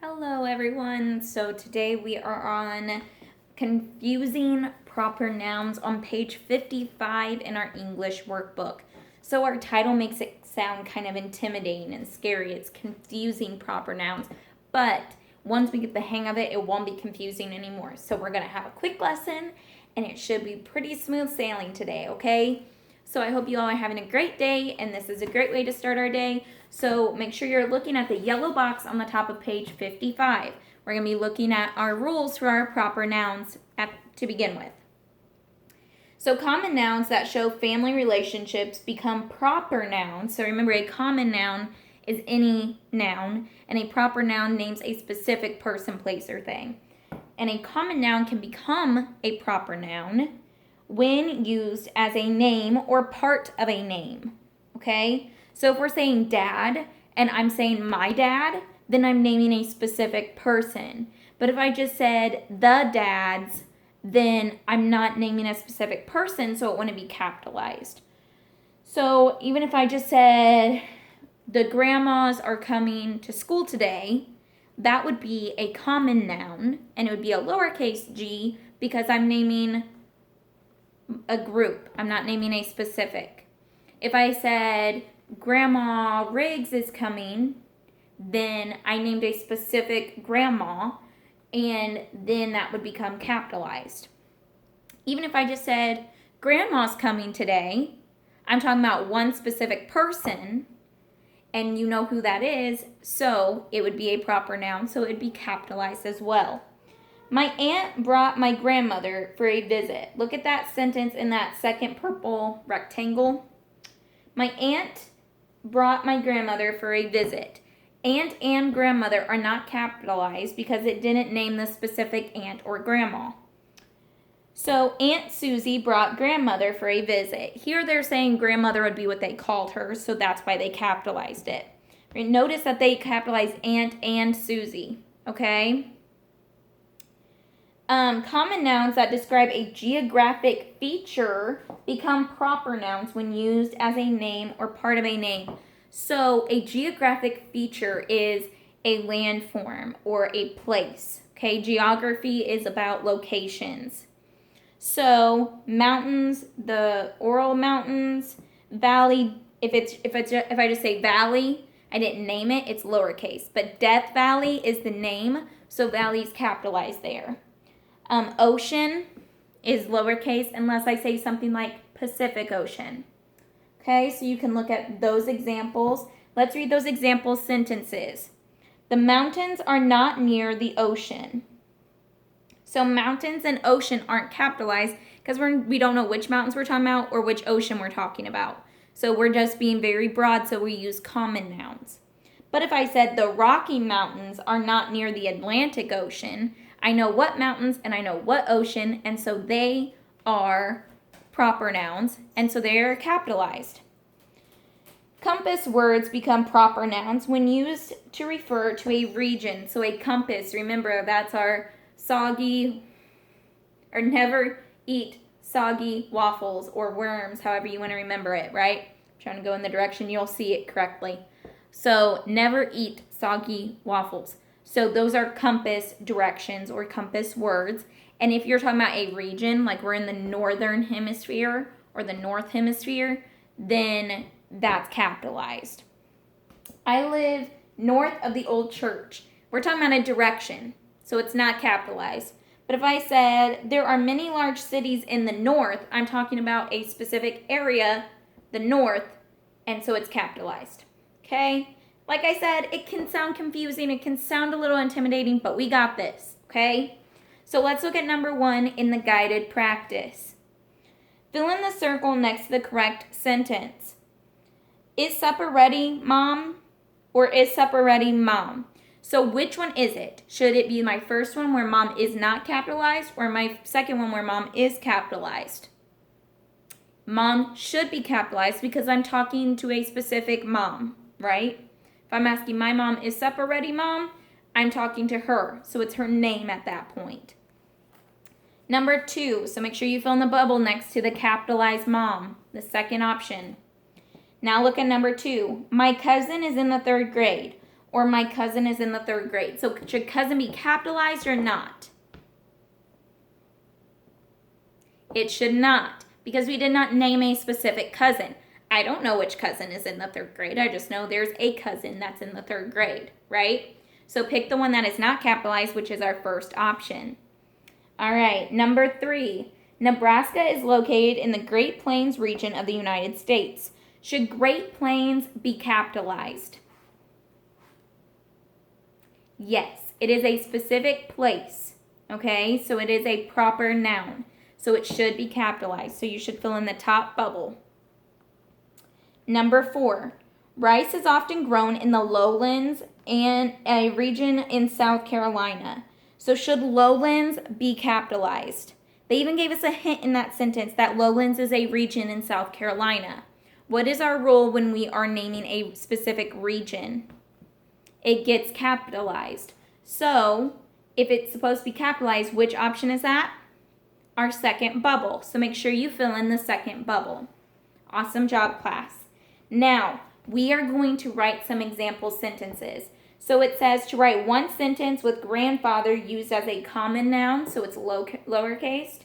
Hello everyone. So today we are on confusing proper nouns on page 55 in our English workbook. So our title makes it sound kind of intimidating and scary. It's confusing proper nouns, but once we get the hang of it, it won't be confusing anymore. So we're going to have a quick lesson and it should be pretty smooth sailing today, okay? So I hope you all are having a great day, and this is a great way to start our day. So make sure you're looking at the yellow box on the top of page 55. We're going to be looking at our rules for our proper nouns to begin with. So common nouns that show family relationships become proper nouns. So remember, a common noun is any noun, and a proper noun names a specific person, place, or thing. And a common noun can become a proper noun when used as a name or part of a name, okay? So if we're saying dad and I'm saying my dad, then I'm naming a specific person. But if I just said the dads, then I'm not naming a specific person, so it wouldn't be capitalized. So even if I just said the grandmas are coming to school today, that would be a common noun, and it would be a lowercase g because I'm naming a group. I'm not naming a specific. If I said Grandma Riggs is coming, then I named a specific grandma, and then that would become capitalized. Even if I just said Grandma's coming today, I'm talking about one specific person, and you know who that is, so it would be a proper noun, so it would be capitalized as well. My aunt brought my grandmother for a visit. Look at that sentence in that second purple rectangle. My aunt brought my grandmother for a visit. Aunt and grandmother are not capitalized because it didn't name the specific aunt or grandma. So Aunt Susie brought grandmother for a visit. Here they're saying grandmother would be what they called her, so that's why they capitalized it. Notice that they capitalized Aunt and Susie, okay? Common nouns that describe a geographic feature become proper nouns when used as a name or part of a name. So a geographic feature is a landform or a place. Okay, geography is about locations. So mountains, the Ural Mountains, valley. If I just say valley, I didn't name it. It's lowercase. But Death Valley is the name, so valley is capitalized there. Ocean is lowercase unless I say something like Pacific Ocean. Okay, so you can look at those examples. Let's read those example sentences. The mountains are not near the ocean. So mountains and ocean aren't capitalized because we don't know which mountains we're talking about or which ocean we're talking about. So we're just being very broad, so we use common nouns. But if I said the Rocky Mountains are not near the Atlantic Ocean, I know what mountains and I know what ocean, and so they are proper nouns, and so they are capitalized. Compass words become proper nouns when used to refer to a region. So a compass, remember, that's our soggy, or never eat soggy waffles or worms, however you want to remember it, right? I'm trying to go in the direction you'll see it correctly. So never eat soggy waffles. So those are compass directions or compass words. And if you're talking about a region, like we're in the northern hemisphere or the north hemisphere, then that's capitalized. I live north of the old church. We're talking about a direction, so it's not capitalized. But if I said there are many large cities in the north, I'm talking about a specific area, the north, and so it's capitalized. Okay? Like I said, it can sound confusing, it can sound a little intimidating, but we got this, okay? So let's look at number 1 in the guided practice. Fill in the circle next to the correct sentence. Is supper ready, Mom? Or is supper ready, Mom? So which one is it? Should it be my first one where Mom is not capitalized or my second one where Mom is capitalized? Mom should be capitalized because I'm talking to a specific mom, right? If I'm asking my mom, is supper ready, Mom? I'm talking to her, so it's her name at that point. Number 2, so make sure you fill in the bubble next to the capitalized mom, the second option. Now look at number 2. My cousin is in the 3rd grade. or my cousin is in the 3rd grade. So should cousin be capitalized or not? It should not, because we did not name a specific cousin. I don't know which cousin is in the 3rd grade. I just know there's a cousin that's in the 3rd grade, right? So pick the one that is not capitalized, which is our first option. All right, number 3. Nebraska is located in the Great Plains region of the United States. Should Great Plains be capitalized? Yes, it is a specific place, okay? So it is a proper noun. So it should be capitalized. So you should fill in the top bubble. Number 4, rice is often grown in the lowlands and a region in South Carolina. So should lowlands be capitalized? They even gave us a hint in that sentence that lowlands is a region in South Carolina. What is our rule when we are naming a specific region? It gets capitalized. So if it's supposed to be capitalized, which option is that? Our second bubble. So make sure you fill in the second bubble. Awesome job, class. Now, we are going to write some example sentences. So it says to write one sentence with grandfather used as a common noun, so it's lowercase,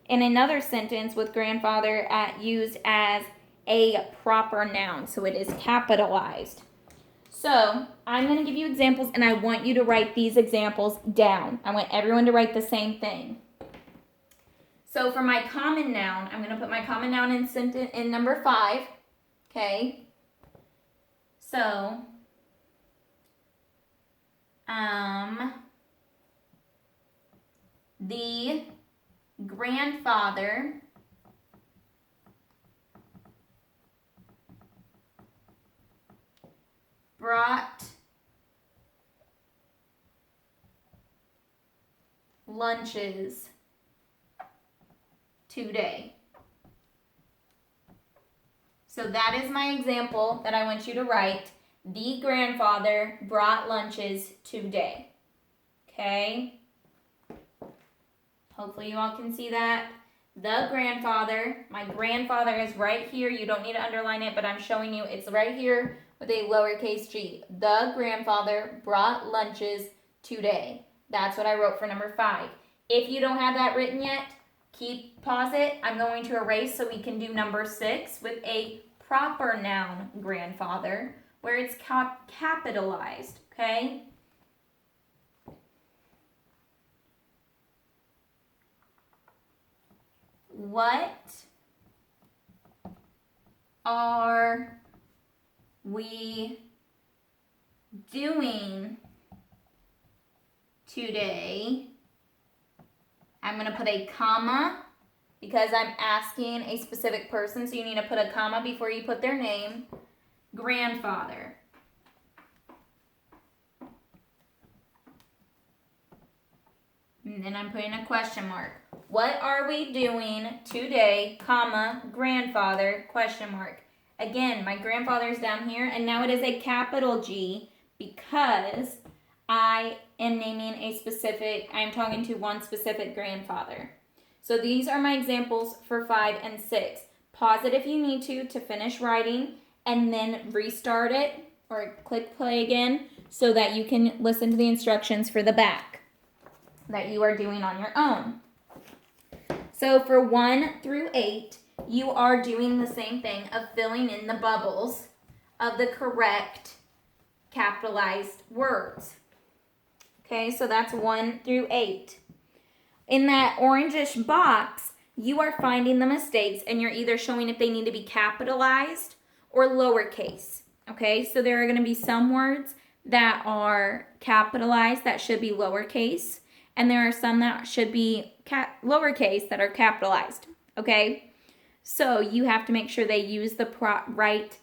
and another sentence with grandfather used as a proper noun, so it is capitalized. So I'm going to give you examples, and I want you to write these examples down. I want everyone to write the same thing. So for my common noun, I'm going to put my common noun in number 5. Okay. So, the grandfather brought lunches today. So that is my example that I want you to write. The grandfather brought lunches today. Okay? Hopefully you all can see that. The grandfather, my grandfather is right here. You don't need to underline it, but I'm showing you it's right here with a lowercase g. The grandfather brought lunches today. That's what I wrote for number 5. If you don't have that written yet, pause it. I'm going to erase so we can do number 6 with a proper noun grandfather where it's capitalized, okay? What are we doing today? I'm going to put a comma because I'm asking a specific person, so you need to put a comma before you put their name. Grandfather. And then I'm putting a question mark. What are we doing today, comma, grandfather, question mark. Again, my grandfather's down here, and now it is a capital G because I am I'm talking to one specific grandfather. So these are my examples for 5 and 6. Pause it if you need to finish writing, and then restart it or click play again so that you can listen to the instructions for the back that you are doing on your own. So for 1 through 8, you are doing the same thing of filling in the bubbles of the correct capitalized words. Okay, so that's 1 through 8. In that orangish box, you are finding the mistakes and you're either showing if they need to be capitalized or lowercase. Okay, so there are going to be some words that are capitalized that should be lowercase, and there are some that should be lowercase that are capitalized. Okay, so you have to make sure they use the right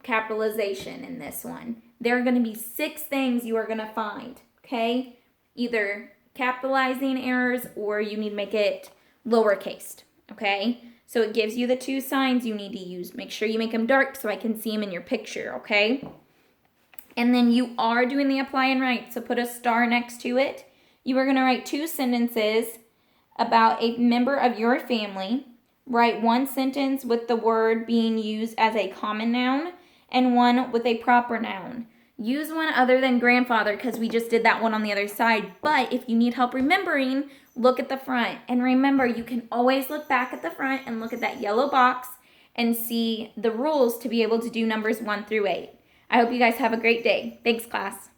capitalization in this one. There are going to be 6 things you are going to find. Okay, either capitalizing errors or you need to make it lowercase. Okay, so it gives you the 2 signs you need to use. Make sure you make them dark so I can see them in your picture. Okay, and then you are doing the apply and write, so put a star next to it. You are going to write 2 sentences about a member of your family. Write 1 sentence with the word being used as a common noun and 1 with a proper noun. use one other than grandfather because we just did that one on the other side. But if you need help remembering, look at the front. And remember, you can always look back at the front and look at that yellow box and see the rules to be able to do numbers 1 through 8. I hope you guys have a great day. Thanks, class.